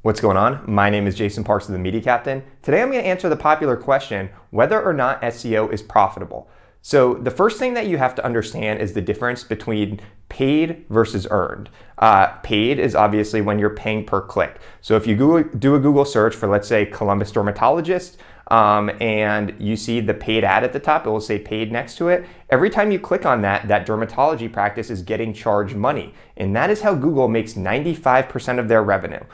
What's going on? My name is Jason Parks of the Media Captain. Today I'm going to answer the popular question, whether or not SEO is profitable. So the first thing that you have to understand is the difference between paid versus earned. Paid is obviously when you're paying per click. So if you do a Google search for, let's say, Columbus dermatologist, and you see the paid ad at the top, it will say paid next to it. Every time you click on that, that dermatology practice is getting charged money. And that is how Google makes 95% of their revenue.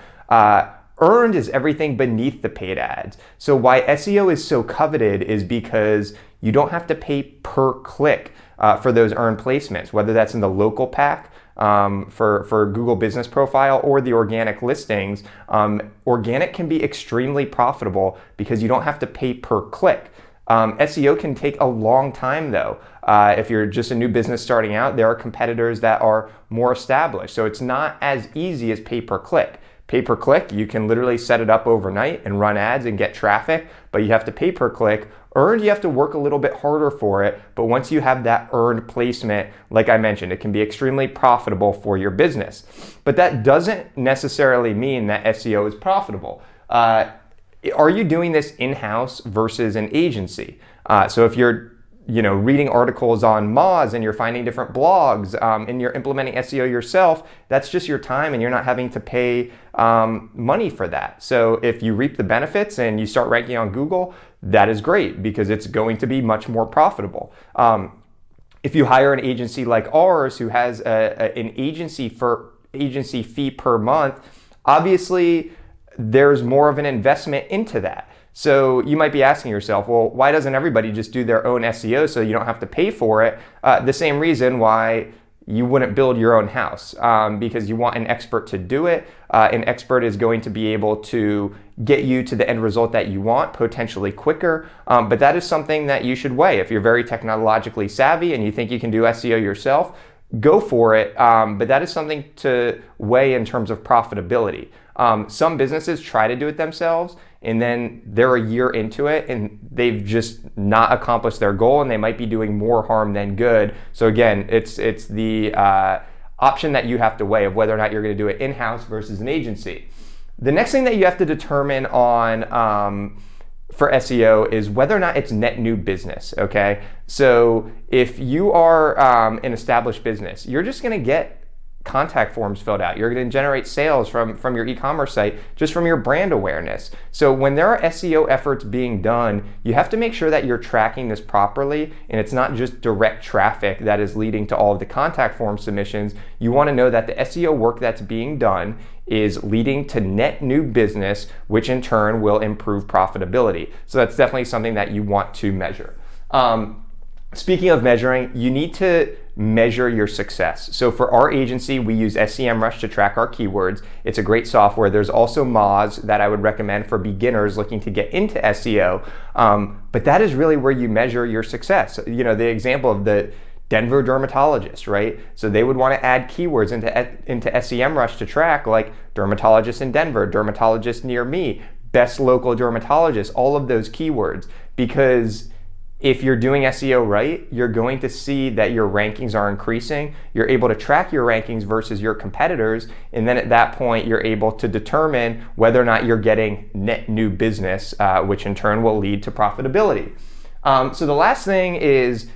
Earned is everything beneath the paid ads. So why SEO is so coveted is because you don't have to pay per click for those earned placements, whether that's in the local pack for Google Business Profile or the organic listings. Organic can be extremely profitable because you don't have to pay per click. SEO can take a long time though. If you're just a new business starting out, there are competitors that are more established. So it's not as easy as pay per click. Pay per click, you can literally set it up overnight and run ads and get traffic, but you have to pay per click. Earned, you have to work a little bit harder for it, but once you have that earned placement, like I mentioned, it can be extremely profitable for your business. But that doesn't necessarily mean that SEO is profitable. Are you doing this in-house versus an agency? So if you're reading articles on Moz and you're finding different blogs and you're implementing SEO yourself, that's just your time and you're not having to pay money for that. So if you reap the benefits and you start ranking on Google, that is great because it's going to be much more profitable. If you hire an agency like ours who has an agency fee per month, obviously there's more of an investment into that. So you might be asking yourself, well, why doesn't everybody just do their own SEO so you don't have to pay for it? The same reason why you wouldn't build your own house, because you want an expert to do it. An expert is going to be able to get you to the end result that you want, potentially quicker. But that is something that you should weigh. If you're very technologically savvy and you think you can do SEO yourself, go for it. But that is something to weigh in terms of profitability. Some businesses try to do it themselves and then they're a year into it and they've just not accomplished their goal and they might be doing more harm than good. So again, it's the option that you have to weigh of whether or not you're going to do it in-house versus an agency. The next thing that you have to determine on for SEO is whether or not it's net new business, okay? So if you are an established business, you're just going to get contact forms filled out. You're going to generate sales from your e-commerce site just from your brand awareness. So when there are SEO efforts being done, you have to make sure that you're tracking this properly and it's not just direct traffic that is leading to all of the contact form submissions. You want to know that the SEO work that's being done is leading to net new business, which in turn will improve profitability. So that's definitely something that you want to measure. Speaking of measuring, you need to measure your success. So for our agency, we use SEMrush to track our keywords. It's a great software. There's also Moz that I would recommend for beginners looking to get into SEO. But that is really where you measure your success. The example of the Denver dermatologist, right? So they would want to add keywords into SEMrush to track like dermatologist in Denver, dermatologist near me, best local dermatologist, all of those keywords, because if you're doing SEO right, you're going to see that your rankings are increasing. You're able to track your rankings versus your competitors. And then at that point, you're able to determine whether or not you're getting net new business, which in turn will lead to profitability. So the last thing is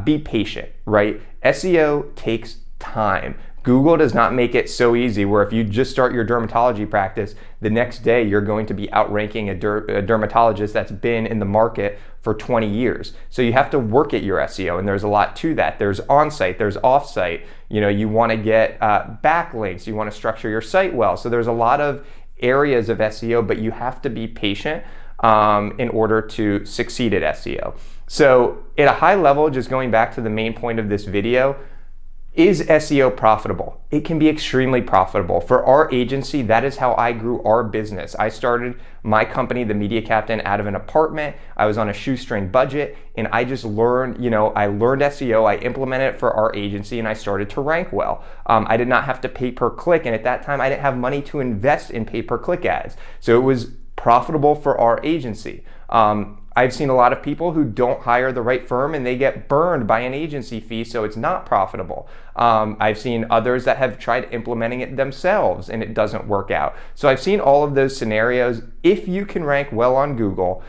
be patient, right? SEO takes time. Google does not make it so easy where if you just start your dermatology practice, the next day you're going to be outranking a dermatologist that's been in the market for 20 years. So you have to work at your SEO, and there's a lot to that. There's on-site, there's off-site. You want to get backlinks, you want to structure your site well. So there's a lot of areas of SEO, but you have to be patient in order to succeed at SEO. So at a high level, just going back to the main point of this video, is SEO profitable? It can be extremely profitable. For our agency, that is how I grew our business. I started my company, The Media Captain, out of an apartment. I was on a shoestring budget and I just learned, I learned SEO, I implemented it for our agency and I started to rank well. I did not have to pay per click, and at that time I didn't have money to invest in pay per click ads. So it was profitable for our agency. I've seen a lot of people who don't hire the right firm and they get burned by an agency fee, so it's not profitable. I've seen others that have tried implementing it themselves and it doesn't work out. So I've seen all of those scenarios. If you can rank well on Google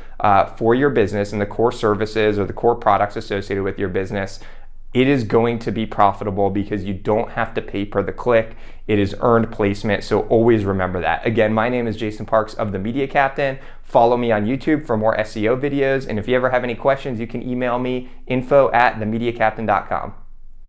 for your business and the core services or the core products associated with your business, it is going to be profitable because you don't have to pay per the click. It is earned placement, so always remember that. Again, my name is Jason Parks of The Media Captain. Follow me on YouTube for more SEO videos, and if you ever have any questions, you can email me info@themediacaptain.com.